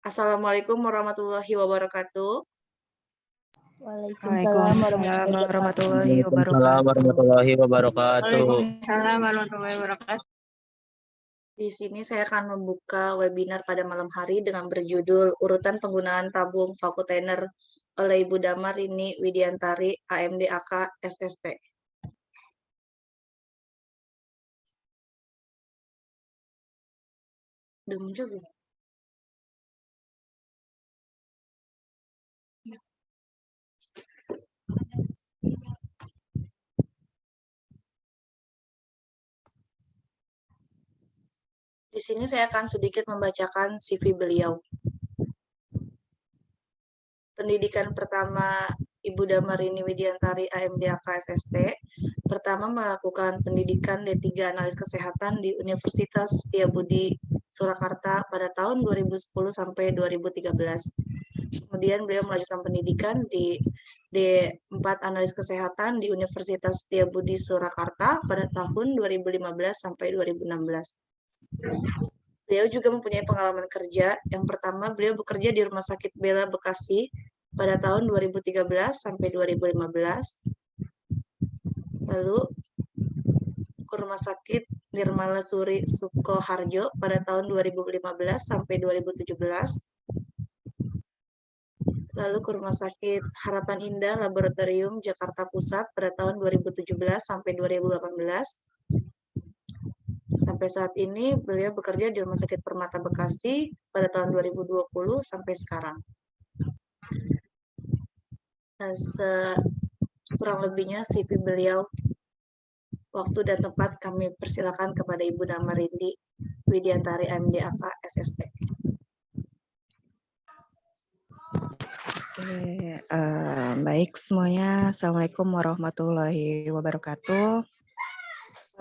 Assalamualaikum warahmatullahi wabarakatuh. Waalaikumsalam Waalaikumsalam warahmatullahi Waalaikumsalam wabarakatuh. warahmatullahi wabarakatuh. Waalaikumsalam warahmatullahi wabarakatuh. Di sini saya akan membuka webinar pada malam hari dengan berjudul Urutan Penggunaan Tabung Vakutener oleh Ibu Damar Rini Widiantari, AMD AK SST. Udah muncul belum? Di sini saya akan sedikit membacakan CV beliau. Pendidikan pertama Ibu Damarini Widiantari AMD AK SST, pertama melakukan pendidikan D3 Analis Kesehatan di Universitas Setiabudi Surakarta pada tahun 2010 sampai 2013. Kemudian beliau melanjutkan pendidikan di D4 Analis Kesehatan di Universitas Setiabudi Surakarta pada tahun 2015 sampai 2016. Beliau juga mempunyai pengalaman kerja. Yang pertama, beliau bekerja di Rumah Sakit Bella Bekasi pada tahun 2013 sampai 2015. Lalu ke Rumah Sakit Nirmala Suri Sukoharjo pada tahun 2015 sampai 2017. Lalu ke Rumah Sakit Harapan Indah Laboratorium Jakarta Pusat pada tahun 2017 sampai 2018. Sampai saat ini beliau bekerja di Rumah Sakit Permata Bekasi pada tahun 2020 sampai sekarang. Kurang lebihnya CV beliau. Waktu dan tempat kami persilakan kepada Ibu Damar Rini Widiantari AMD AK SST. Baik semuanya. Assalamualaikum warahmatullahi wabarakatuh.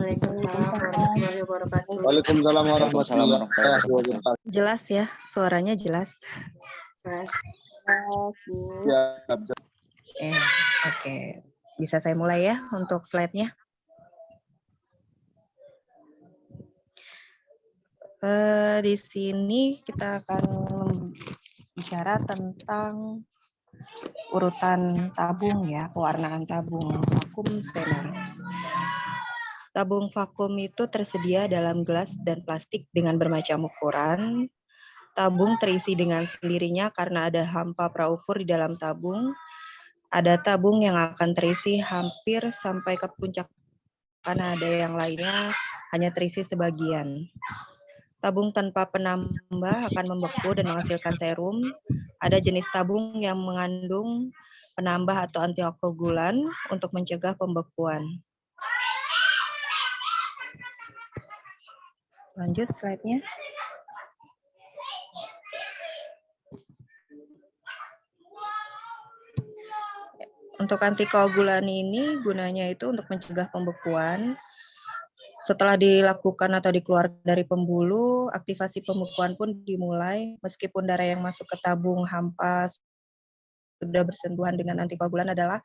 Waalaikumsalam warahmatullahi wabarakatuh. Waalaikumsalam warahmatullahi wabarakatuh. Jelas ya, suaranya jelas. Jelas. Oke. Bisa saya mulai ya untuk slide-nya. Di sini kita akan bicara tentang urutan tabung ya, pewarnaan tabung vakum tener. Tabung vakum itu tersedia dalam gelas dan plastik dengan bermacam ukuran. Tabung terisi dengan sendirinya karena ada hampa praukur di dalam tabung. Ada tabung yang akan terisi hampir sampai ke puncak, karena ada yang lainnya hanya terisi sebagian. Tabung tanpa penambah akan membeku dan menghasilkan serum. Ada jenis tabung yang mengandung penambah atau antikoagulan untuk mencegah pembekuan. Lanjut slide-nya. Untuk antikoagulan ini gunanya itu untuk mencegah pembekuan. Setelah dilakukan atau dikeluar dari pembuluh, aktivasi pembekuan pun dimulai. Meskipun darah yang masuk ke tabung hampa sudah bersentuhan dengan antikoagulan adalah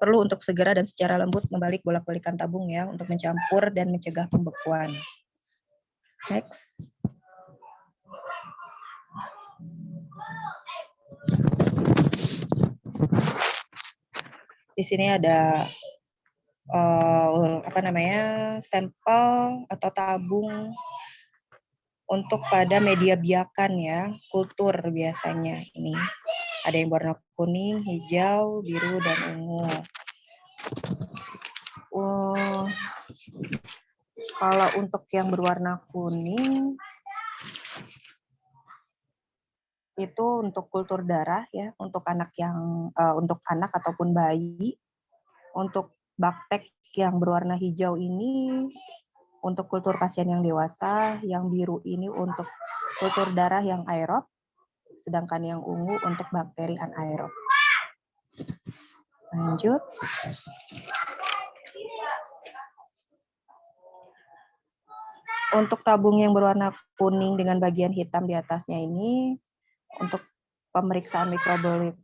perlu untuk segera dan secara lembut membalik bolak-balikan tabung ya untuk mencampur dan mencegah pembekuan. Next. Di sini ada sampel atau tabung untuk pada media biakan ya, kultur biasanya ini. Ada yang warna kuning, hijau, biru, dan ungu. Kalau untuk yang berwarna kuning, itu untuk kultur darah ya, untuk anak ataupun bayi. Untuk baktek yang berwarna hijau ini untuk kultur pasien yang dewasa, yang biru ini untuk kultur darah yang aerob, sedangkan yang ungu untuk bakteri anaerob. Lanjut. Untuk tabung yang berwarna kuning dengan bagian hitam di atasnya ini untuk pemeriksaan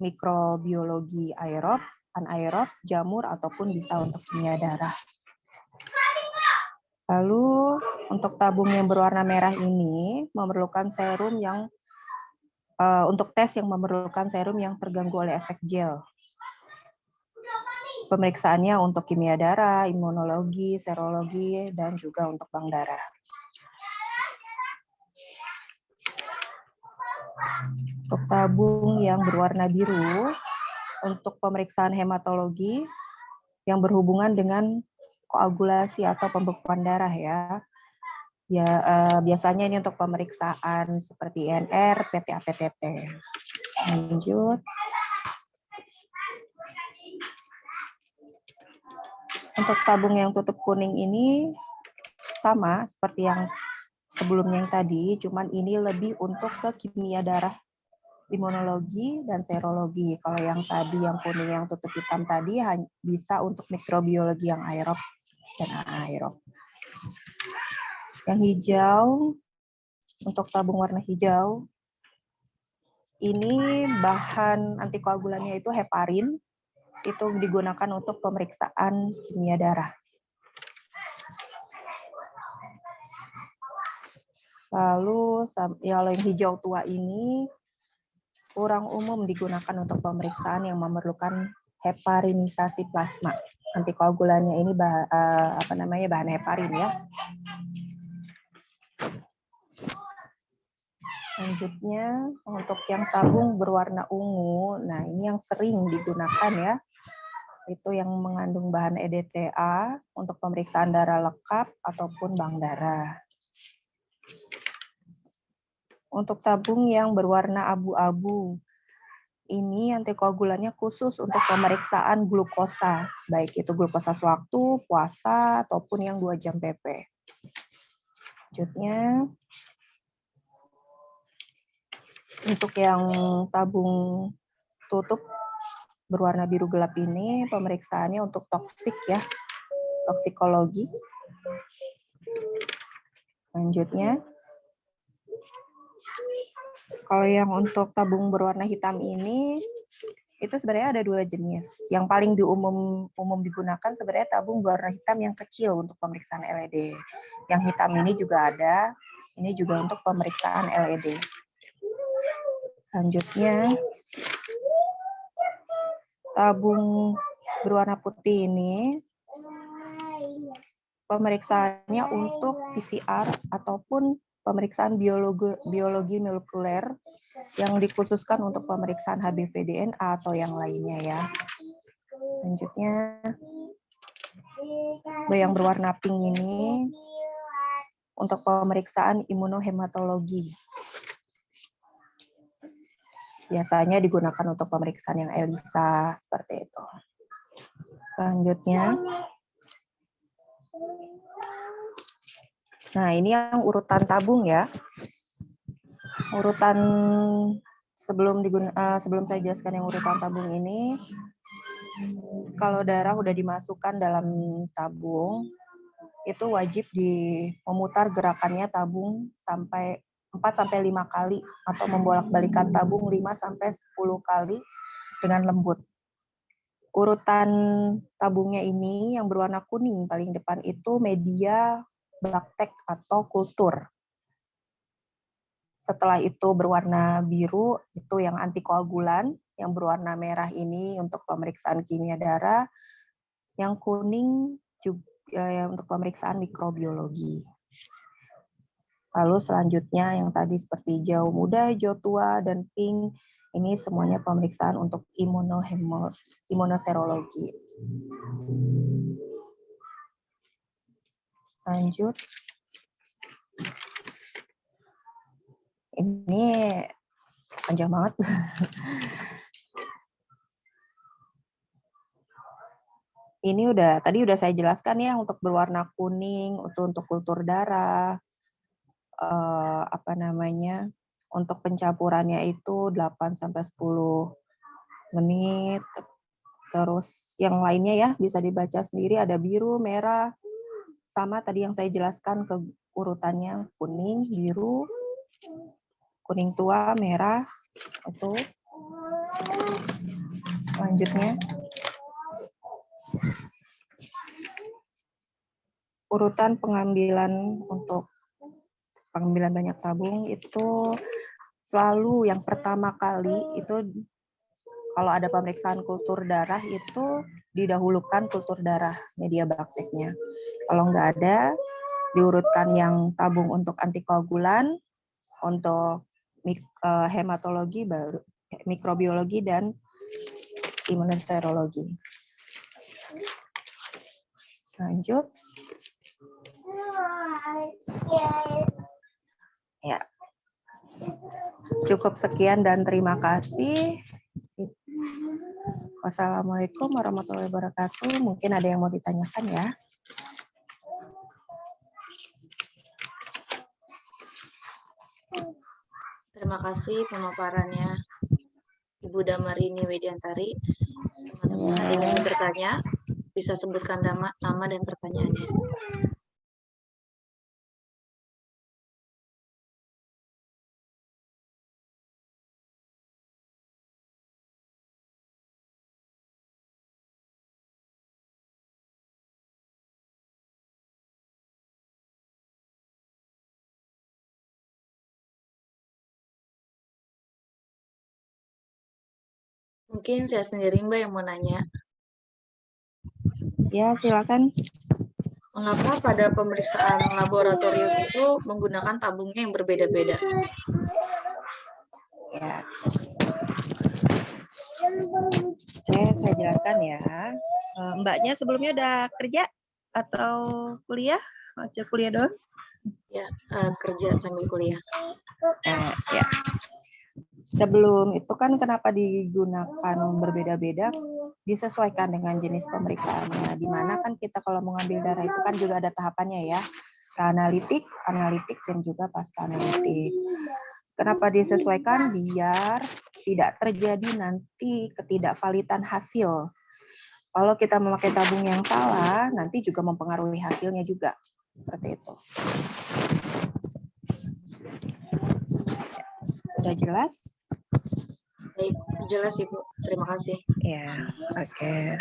mikrobiologi aerob, anaerob, jamur, ataupun bisa untuk kimia darah. Lalu untuk tabung yang berwarna merah ini memerlukan serum yang untuk tes yang memerlukan serum yang terganggu oleh efek gel. Pemeriksaannya untuk kimia darah, imunologi, serologi, dan juga untuk bank darah. Untuk tabung yang berwarna biru, untuk pemeriksaan hematologi yang berhubungan dengan koagulasi atau pembekuan darah ya. Biasanya ini untuk pemeriksaan seperti INR, PTA, PTT. Lanjut. Untuk tabung yang tutup kuning ini sama seperti yang sebelumnya yang tadi, cuman ini lebih untuk ke kimia darah, imunologi, dan serologi. Kalau yang tadi yang kuning yang tutup hitam tadi bisa untuk mikrobiologi yang aerob dan anaerob. Yang hijau, untuk tabung warna hijau, ini bahan antikoagulannya itu heparin, itu digunakan untuk pemeriksaan kimia darah. Lalu kalau yang hijau tua ini kurang umum digunakan untuk pemeriksaan yang memerlukan heparinisasi plasma. Antikoagulannya ini bahan heparin ya. Selanjutnya untuk yang tabung berwarna ungu, nah ini yang sering digunakan ya. Itu yang mengandung bahan EDTA untuk pemeriksaan darah lekap ataupun bank darah. Untuk tabung yang berwarna abu-abu, ini antikoagulannya khusus untuk pemeriksaan glukosa, baik itu glukosa sewaktu, puasa, ataupun yang 2 jam PP. Selanjutnya, untuk yang tabung tutup berwarna biru gelap ini, pemeriksaannya untuk toksik ya, toksikologi. Selanjutnya, kalau yang untuk tabung berwarna hitam ini, itu sebenarnya ada 2 jenis. Yang paling umum digunakan sebenarnya tabung berwarna hitam yang kecil untuk pemeriksaan LED. Yang hitam ini juga ada, ini juga untuk pemeriksaan LED. Selanjutnya, tabung berwarna putih ini, pemeriksaannya untuk PCR ataupun pemeriksaan biologi molekuler yang dikhususkan untuk pemeriksaan HBV-DNA atau yang lainnya ya. Selanjutnya, yang berwarna pink ini untuk pemeriksaan imunohematologi. Biasanya digunakan untuk pemeriksaan yang ELISA, seperti itu. Selanjutnya, nah ini yang urutan tabung ya. Urutan sebelum saya jelaskan yang urutan tabung ini, kalau darah udah dimasukkan dalam tabung, itu wajib memutar gerakannya tabung sampai 4-5 kali atau membolak-balikan tabung 5-10 kali dengan lembut. Urutan tabungnya ini yang berwarna kuning paling depan itu media baktek atau kultur. Setelah itu berwarna biru itu yang antikoagulan, yang berwarna merah ini untuk pemeriksaan kimia darah, yang kuning juga untuk pemeriksaan mikrobiologi. Lalu selanjutnya yang tadi seperti hijau muda, hijau tua, dan pink, ini semuanya pemeriksaan untuk imunoserologi. Lanjut. Ini panjang banget. Ini tadi udah saya jelaskan ya untuk berwarna kuning, untuk kultur darah, untuk pencampurannya itu 8-10 menit. Terus yang lainnya ya bisa dibaca sendiri, ada biru, merah, sama tadi yang saya jelaskan ke urutannya kuning, biru, kuning tua, merah, itu. Selanjutnya, urutan pengambilan untuk pengambilan banyak tabung itu selalu yang pertama kali itu kalau ada pemeriksaan kultur darah itu didahulukan kultur darah media bakteknya. Kalau nggak ada, diurutkan yang tabung untuk antikoagulan, untuk hematologi, baru mikrobiologi, dan imunoserologi. Lanjut. Ya. Cukup sekian dan terima kasih. Wassalamualaikum warahmatullahi wabarakatuh. Mungkin ada yang mau ditanyakan ya. Terima kasih pemaparannya Ibu Damarini Widiantari. Teman-teman ada yang ingin bertanya, bisa sebutkan nama dan pertanyaannya. Mungkin saya sendiri Mbak yang mau nanya. Ya, silakan. Mengapa pada pemeriksaan laboratorium itu menggunakan tabungnya yang berbeda-beda? Ya. Oke, saya jelaskan ya. Mbaknya sebelumnya udah kerja atau kuliah? Masih kuliah doang? Ya, kerja sambil kuliah. Ya. Sebelum itu kan kenapa digunakan berbeda-beda, disesuaikan dengan jenis pemeriksaannya. Di mana kan kita kalau mengambil darah itu kan juga ada tahapannya ya. Analitik, dan juga pasca analitik. Kenapa disesuaikan? Biar tidak terjadi nanti ketidakvalidan hasil. Kalau kita memakai tabung yang salah, nanti juga mempengaruhi hasilnya juga. Seperti itu. Udah jelas? Baik, jelas Ibu. Terima kasih. Ya, oke.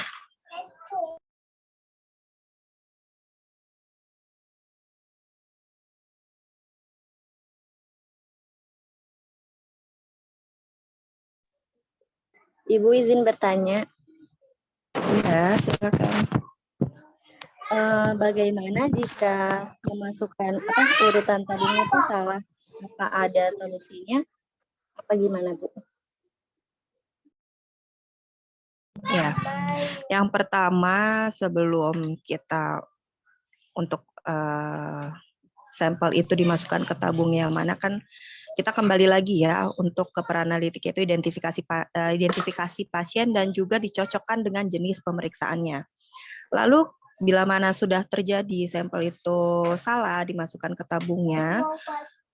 Ibu izin bertanya. Ya, silakan. Bagaimana jika memasukkan urutan tabungnya itu salah? Apa ada solusinya? Apa gimana, Bu? Ya, yang pertama sebelum kita untuk sampel itu dimasukkan ke tabung yang mana kan kita kembali lagi ya untuk ke peranalitik itu identifikasi pasien dan juga dicocokkan dengan jenis pemeriksaannya. Lalu bila mana sudah terjadi sampel itu salah dimasukkan ke tabungnya,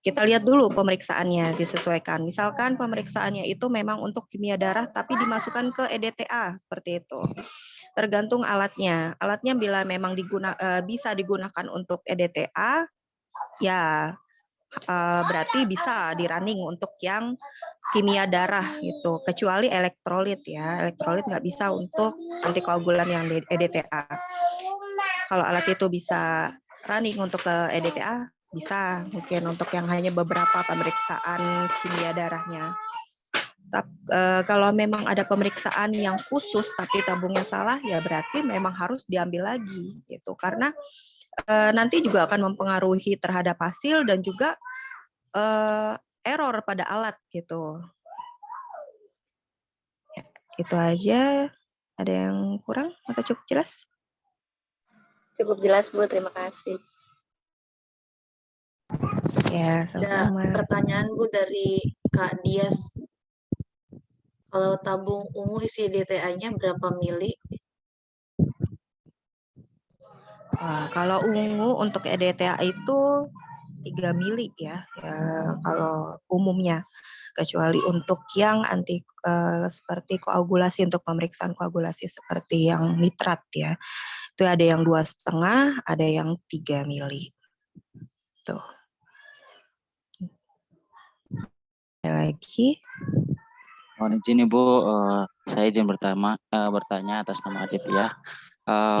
kita lihat dulu pemeriksaannya disesuaikan. Misalkan pemeriksaannya itu memang untuk kimia darah tapi dimasukkan ke EDTA seperti itu. Tergantung alatnya. Alatnya bila memang bisa digunakan untuk EDTA, ya berarti bisa di-running untuk yang kimia darah gitu. Kecuali elektrolit ya. Elektrolit nggak bisa untuk antikoagulan yang EDTA. Kalau alat itu bisa running untuk ke EDTA, bisa mungkin untuk yang hanya beberapa pemeriksaan kimia darahnya. Kalau memang ada pemeriksaan yang khusus tapi tabungnya salah, ya berarti memang harus diambil lagi gitu. Karena nanti juga akan mempengaruhi terhadap hasil dan juga error pada alat gitu. Ya, itu aja. Ada yang kurang atau cukup jelas? Cukup jelas, Bu. Terima kasih. Ya, Ada sama-sama. pertanyaan Bu dari Kak Dias. Kalau tabung ungu isi DTA-nya berapa mili? Kalau ungu untuk EDTA itu 3 mili ya, kalau umumnya. Kecuali untuk yang seperti koagulasi, untuk pemeriksaan koagulasi seperti yang nitrat ya. Itu ada yang 2,5, ada yang 3 mili. Tuh. Ada lagi? Mohon izin Ibu, saya izin bertanya atas nama Aditya.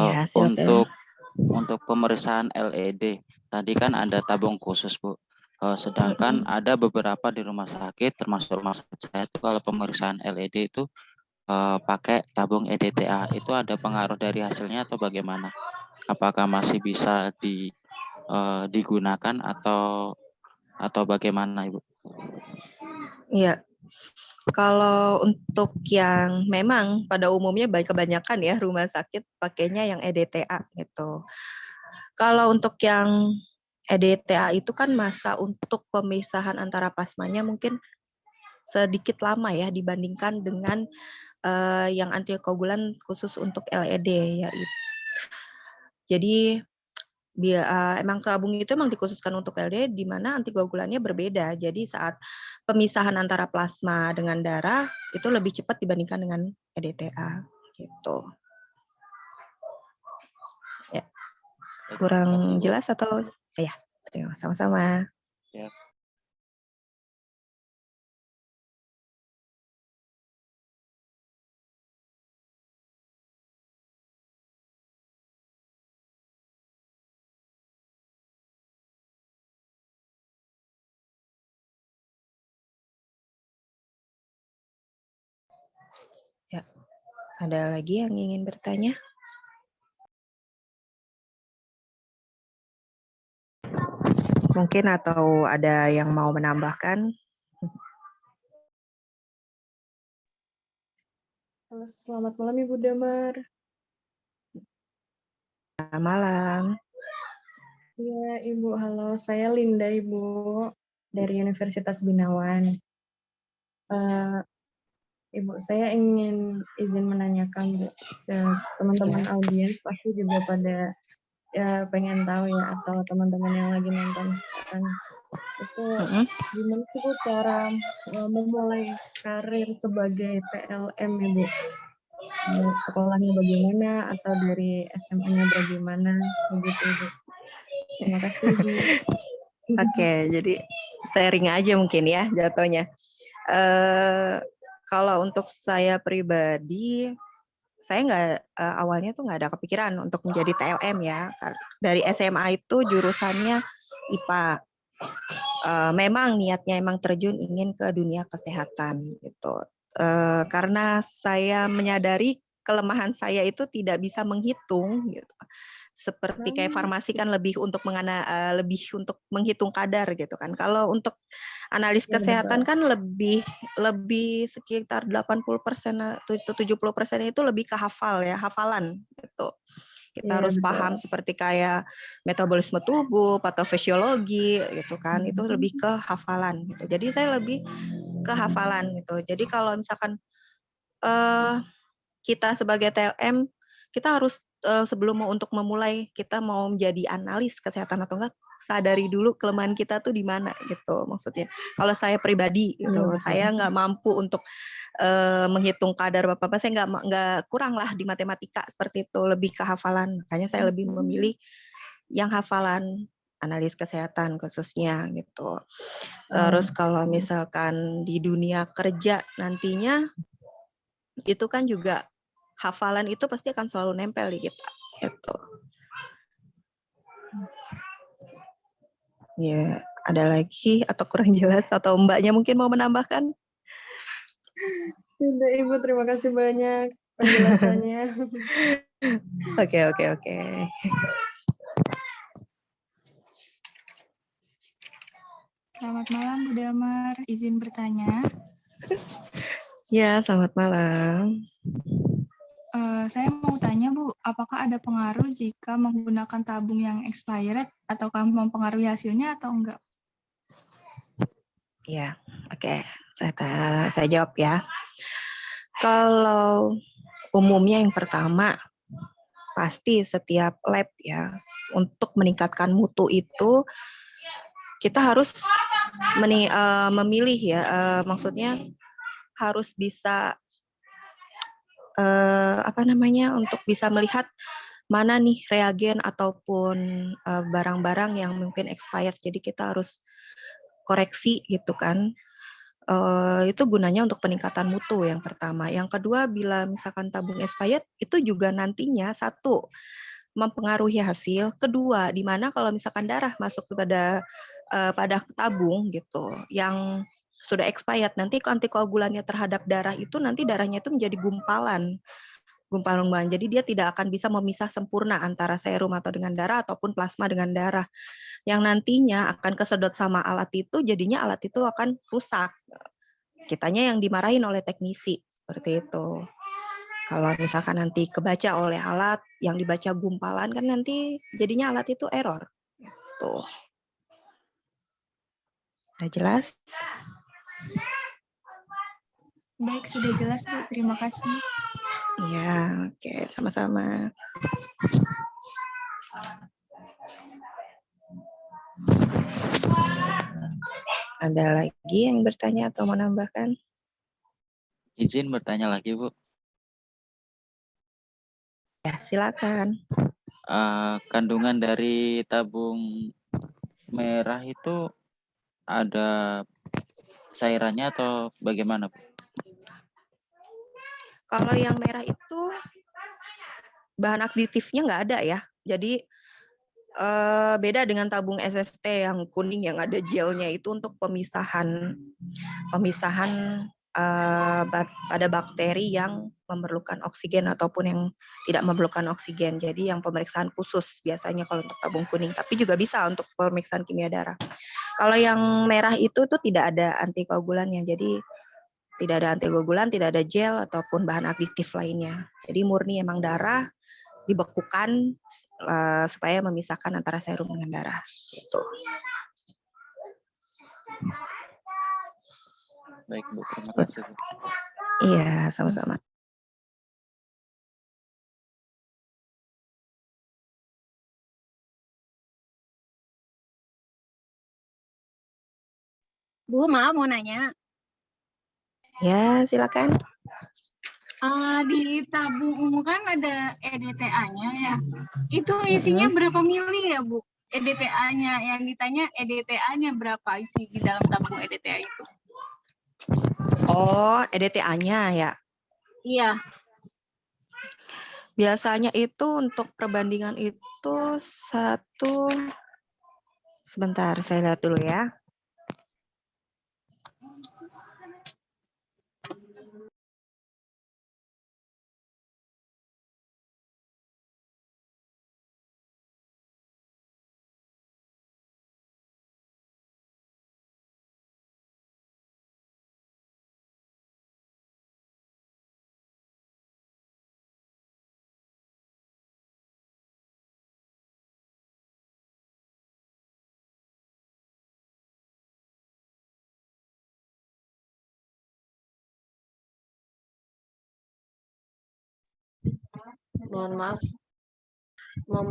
Ya, silakan. Untuk pemeriksaan LED, tadi kan ada tabung khusus Bu. Sedangkan ada beberapa di rumah sakit, termasuk rumah sakit saya itu kalau pemeriksaan LED itu pakai tabung EDTA. Itu ada pengaruh dari hasilnya atau bagaimana? Apakah masih bisa digunakan atau bagaimana, Ibu? Iya, kalau untuk yang memang pada umumnya baik kebanyakan ya rumah sakit pakainya yang EDTA gitu. Kalau untuk yang EDTA itu kan masa untuk pemisahan antara plasmanya mungkin sedikit lama ya dibandingkan dengan yang antikoagulan khusus untuk LED ya. Jadi emang tabung itu emang dikhususkan untuk LED di mana antikoagulannya berbeda. Jadi saat pemisahan antara plasma dengan darah itu lebih cepat dibandingkan dengan EDTA gitu. Ya. Kurang jelas atau ya? Sama-sama. Ya. Ya. Ada lagi yang ingin bertanya? Mungkin atau ada yang mau menambahkan? Halo, selamat malam Ibu Damar. Selamat malam. Iya, Ibu. Halo, saya Linda, Ibu, dari Universitas Binawan. Ibu, saya ingin izin menanyakan, Bu, ke teman-teman audiens, pasti juga pada ya pengen tahu ya, atau teman-teman yang lagi nonton sekarang, itu gimana sih Bu cara memulai karir sebagai TLM ya Bu? Sekolahnya bagaimana, atau dari SMA-nya bagaimana, begitu Ibu. Terima kasih Ibu. Oke, jadi sharing aja mungkin ya jatuhnya. Kalau untuk saya pribadi, saya nggak awalnya tuh nggak ada kepikiran untuk menjadi TLM ya. Dari SMA itu jurusannya IPA. Memang niatnya emang terjun ingin ke dunia kesehatan gitu. Karena saya menyadari kelemahan saya itu tidak bisa menghitung gitu. Seperti kayak farmasi kan lebih untuk lebih untuk menghitung kadar gitu kan. Kalau untuk analis kesehatan kan lebih sekitar 80% atau 70% itu lebih ke hafalan gitu. Kita harus paham seperti kayak metabolisme tubuh, patofisiologi gitu kan. Itu lebih ke hafalan gitu. Jadi saya lebih ke hafalan gitu. Jadi kalau misalkan kita sebagai TLM, kita harus sebelum untuk memulai kita mau menjadi analis kesehatan atau enggak, sadari dulu kelemahan kita tuh di mana gitu maksudnya. Kalau saya pribadi gitu, saya nggak mampu untuk menghitung kadar apa-apa, saya nggak kurang lah di matematika seperti itu, lebih ke hafalan. Makanya saya lebih memilih yang hafalan analis kesehatan khususnya gitu. Terus kalau misalkan di dunia kerja nantinya itu kan juga hafalan itu pasti akan selalu nempel di kita. Gitu. Ya, ada lagi atau kurang jelas atau Mbaknya mungkin mau menambahkan? Tidak, Ibu, terima kasih banyak penjelasannya. Oke. Selamat malam Bu Damar, izin bertanya. Ya, selamat malam. Saya mau tanya Bu, apakah ada pengaruh jika menggunakan tabung yang expired ataukah mempengaruhi hasilnya atau enggak? Ya, oke. Saya jawab ya. Kalau umumnya yang pertama, pasti setiap lab ya, untuk meningkatkan mutu itu kita harus memilih ya, maksudnya harus bisa untuk bisa melihat mana nih reagen ataupun barang-barang yang mungkin expired. Jadi kita harus koreksi gitu kan. Itu gunanya untuk peningkatan mutu yang pertama. Yang kedua, bila misalkan tabung expired itu juga nantinya satu mempengaruhi hasil. Kedua, di mana kalau misalkan darah masuk kepada pada tabung gitu yang sudah expired, nanti antikoagulannya terhadap darah itu nanti darahnya itu menjadi gumpalan bahan. Jadi dia tidak akan bisa memisah sempurna antara serum atau dengan darah ataupun plasma dengan darah. Yang nantinya akan kesedot sama alat itu, jadinya alat itu akan rusak. Kitanya yang dimarahin oleh teknisi, seperti itu. Kalau misalkan nanti kebaca oleh alat, yang dibaca gumpalan kan nanti jadinya alat itu error. Tuh. Udah jelas? Baik, sudah jelas, Bu. Terima kasih. Ya, oke, sama-sama. Ada lagi yang bertanya atau mau nambahkan? Izin bertanya lagi, Bu. Ya, silakan. Kandungan dari tabung merah itu ada cairannya atau bagaimana, Bu? Kalau yang merah itu bahan aktifnya nggak ada ya. Jadi beda dengan tabung SST yang kuning yang ada gelnya itu untuk pemisahan pada bakteri yang memerlukan oksigen ataupun yang tidak memerlukan oksigen. Jadi yang pemeriksaan khusus biasanya kalau untuk tabung kuning, tapi juga bisa untuk pemeriksaan kimia darah. Kalau yang merah itu tuh tidak ada antikoagulannya. Jadi tidak ada antikoagulan, tidak ada gel ataupun bahan aktif lainnya. Jadi murni emang darah dibekukan supaya memisahkan antara serum dengan darah. Gitu. Baik, Bu. Terima kasih, Bu. Iya, sama-sama. Bu, maaf mau nanya. Ya, silakan. Di tabung ungu kan ada EDTA-nya ya. Itu isinya berapa mili ya, Bu? EDTA-nya, yang ditanya EDTA-nya berapa isi di dalam tabung EDTA itu? Oh, EDTA-nya ya. Iya. Biasanya itu untuk perbandingan itu sebentar saya lihat dulu ya. Mohon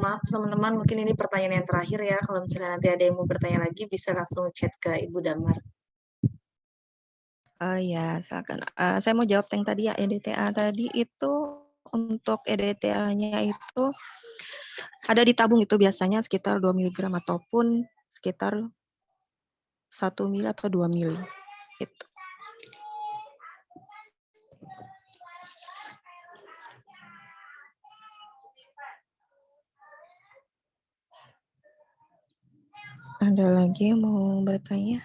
maaf teman-teman, mungkin ini pertanyaan yang terakhir ya. Kalau misalnya nanti ada yang mau bertanya lagi, bisa langsung chat ke Ibu Damar. Ya, silakan. Saya mau jawab yang tadi ya, EDTA tadi itu untuk EDTA-nya itu ada di tabung itu biasanya sekitar 2 mg ataupun sekitar 1 mili atau 2 mili. Gitu. Ada lagi yang mau bertanya?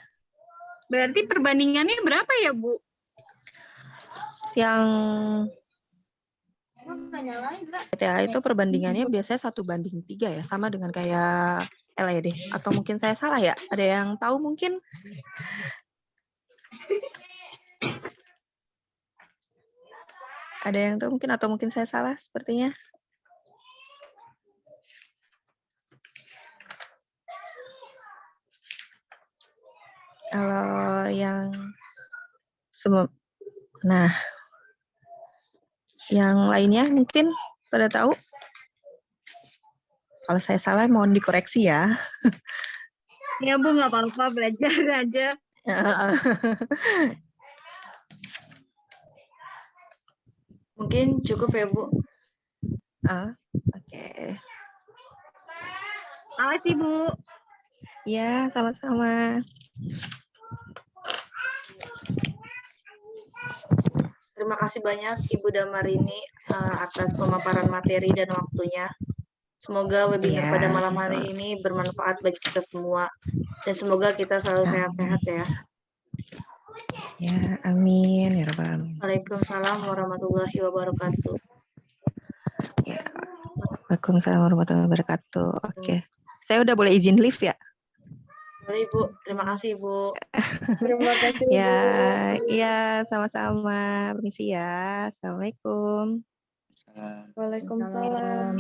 Berarti perbandingannya berapa ya, Bu? Yang EDTA itu perbandingannya biasanya 1:3 ya, sama dengan kayak LED. Atau mungkin saya salah ya? Ada yang tahu mungkin? Ada yang tahu mungkin atau mungkin saya salah sepertinya? Kalau yang nah, yang lainnya mungkin pada tahu? Kalau saya salah mohon dikoreksi ya. Ya, Bu, nggak apa-apa, belajar aja. Mungkin cukup ya, Bu. Oke. Makasih, Bu. Ya, sama-sama. Terima kasih banyak Ibu Damarini atas pemaparan materi dan waktunya. Semoga webinar pada malam hari ini bermanfaat bagi kita semua. Dan semoga kita selalu sehat-sehat ya. Ya, amin ya rabbal alamin. Waalaikumsalam warahmatullahi wabarakatuh. Ya. Waalaikumsalam warahmatullahi wabarakatuh. Oke. Saya udah boleh izin live ya? Boleh Ibu, terima kasih Ibu. Terima kasih, Ya, Bu. iya sama-sama. Permisi ya. Assalamualaikum. Salam. Waalaikumsalam.